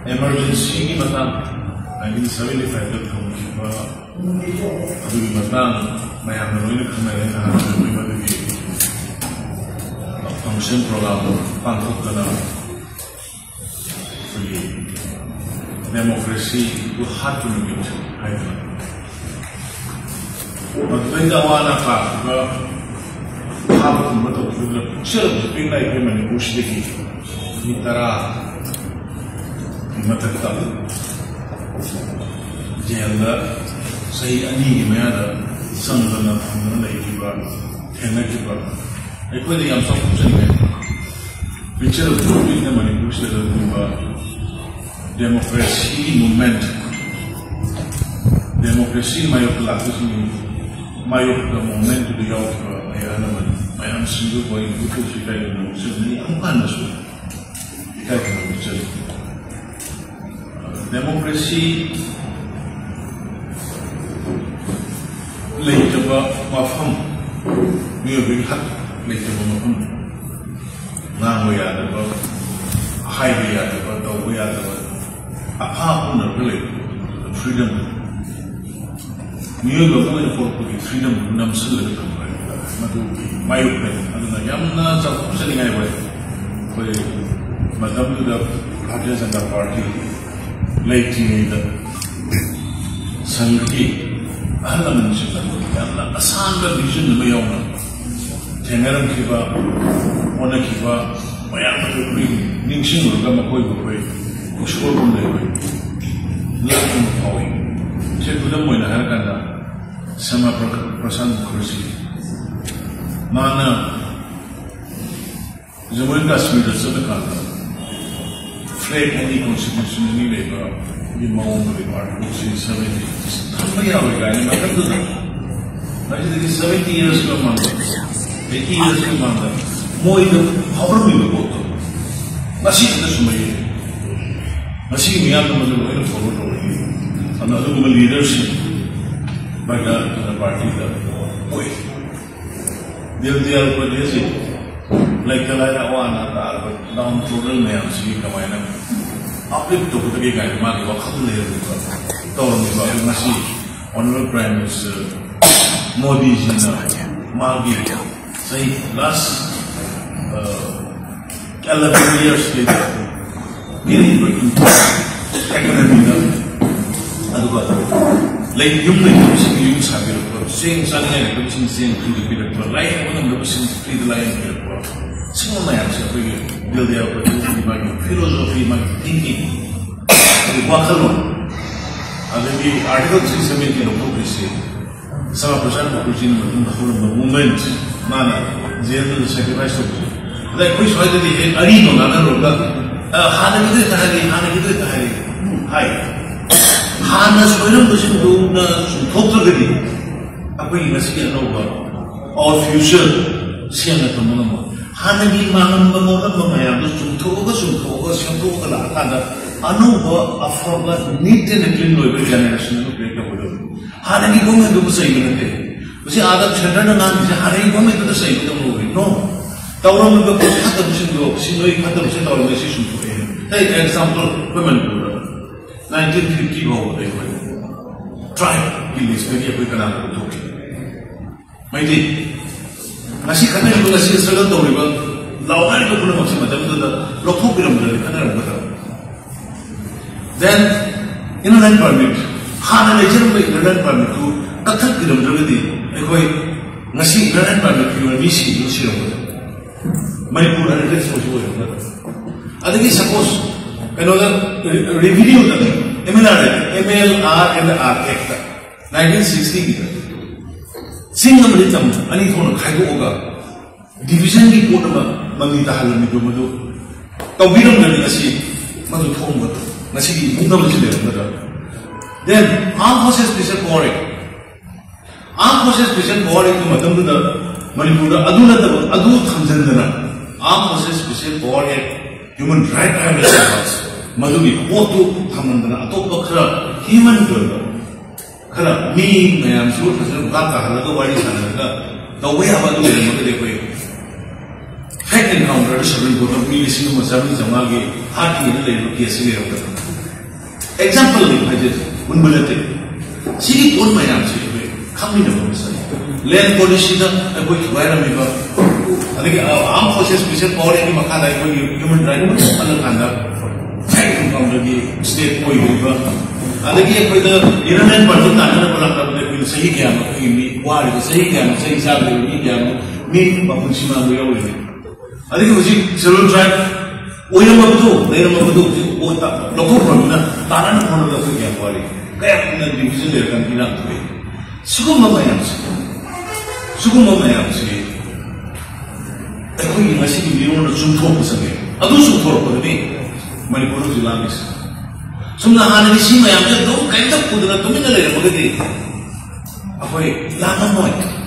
emergency ki matang 1975 da thongkiba adugi matang mayam na loina khamai na hawi madagi function program panthokana democracy to heart to the future. But when the one of the picture of the thing like him and push the key, Nitara, Matata, Janda, say any manner, Sandana, Naikiba, Tenakiba. I put the young song picture of the money push the democracy movement. Democracy mayok lakus ni mayok the moment to the yok mayam single boy buku kita yang sini apa nasu kita yang bicara democracy lagi coba mafhum ni berhak lagi coba mafhum ngamu ya ada hai ya ada tahu ya ada apa pun boleh freedom new government for freedom nam sel le kam bai madu mayuk pe aduna yamna sa kusani ngai bai koi madam da Bharatiya Janata Party late the sangi alam ni sa yamna asan da vision me yawna tengaram kiba ona kiba mayam da ningshin ga makoi koi kushkol bun le bai lakin pawi che kudam moina har kana sama prasan kursi mana Jammu and Kashmir sa kana flag any constitution ni leba di maung de article 70 thamma ya hoga ni matlab to nahi 70 years ka man 80 years ka man moi do power mi bo to nasi da sumai nasi mi ya to mo lo follow to another leadership by the party oi they are producing like the line one down total name see kamaina uplift to the guy ma ko khatu le to ni ba masi honorable prime minister Modi ji na magi say last 11 years later really working economy aduga like yung sabi ko sing sana nga ko sing to the bit of life one of the free the line ko sing mo yan sa pag build up the philosophy my thinking ko khalo adi article 370 no policy sama percent ko jin mo movement mana jail sacrifice ko like kuch hoy de ari no na ro ga hana ki ta hari hai hana soiram dosin do na thokta gadi apoi nasi no ba all future siang to mo mo hana gi manam ba mo ka ma ya do sum thoga siang thoga la ta da anu ba afroba neat and clean no be generation no break up do hana gi ko me do sai ne te usi adab chhanda na nan se hana gi ko me do sai ko no tawram ba ko ta dosin do sinoi khata dosin tawram me si sum to take example women 1950 ho they were tribe in this area we can have to my day nasi khana ko nasi struggle to riba lawai ko puno maksima da lokho biram da khana ro da then inland permit khana lecture me inland permit to kathak biram da di ekoi nasi inland permit ki mi si no si ro manipur and this was over adagi suppose another review the MLR and R Act 1960 की सिंगम रितम अनि थोन खाइगो ओगा division की court में mummy ता हाल में मदो तबिरम गनि असि मदो थोम गत नसि मुंदम जि ले मदो then armed forces special corps को मतम द मणिपुर अदु न अदु थमजन armed forces special corps human right violations madumi otu thamandana atop khara human khara mi mayam su thasal ka ka halaga wari sanaga dawe abadu le makade koi hack encounter 7 go mi lisin ma 7 jama ge हाथी ने ले case ले रहा example ले भाई उन बोलते सिरी कौन मैं नाम से खामी न बोल सकते लैंड पॉलिसी दा कोई वायरा में का अगर आम प्रोसेस विषय पौड़े की मकान है कोई ह्यूमन राइट में अलग खाना लगी स्टेट कोई होगा अगर कोई तो इन्होंने बढ़ते ताने ना बोला कोई सही क्या कोई वार को सही क्या सही साल में क्या में बापुन सीमा में हो गए अगर मुझे जरूर ट्राइब ओया मबदो लेना मबदो वो ता लोगों पर ना ताना ना होना लोगों क्या वाली क्या अपना डिवीजन ले रखा किना तो सुगम ममायम से कोई मसीह की वीरों ने सुनथो पसंद है अदू सुनथो पड़े मणिपुर जिला में सुनना हाने की सीमा याम जब दो कहीं तक कुदना तुम्हें न ले रहे मगर दे अपोई लाना मोय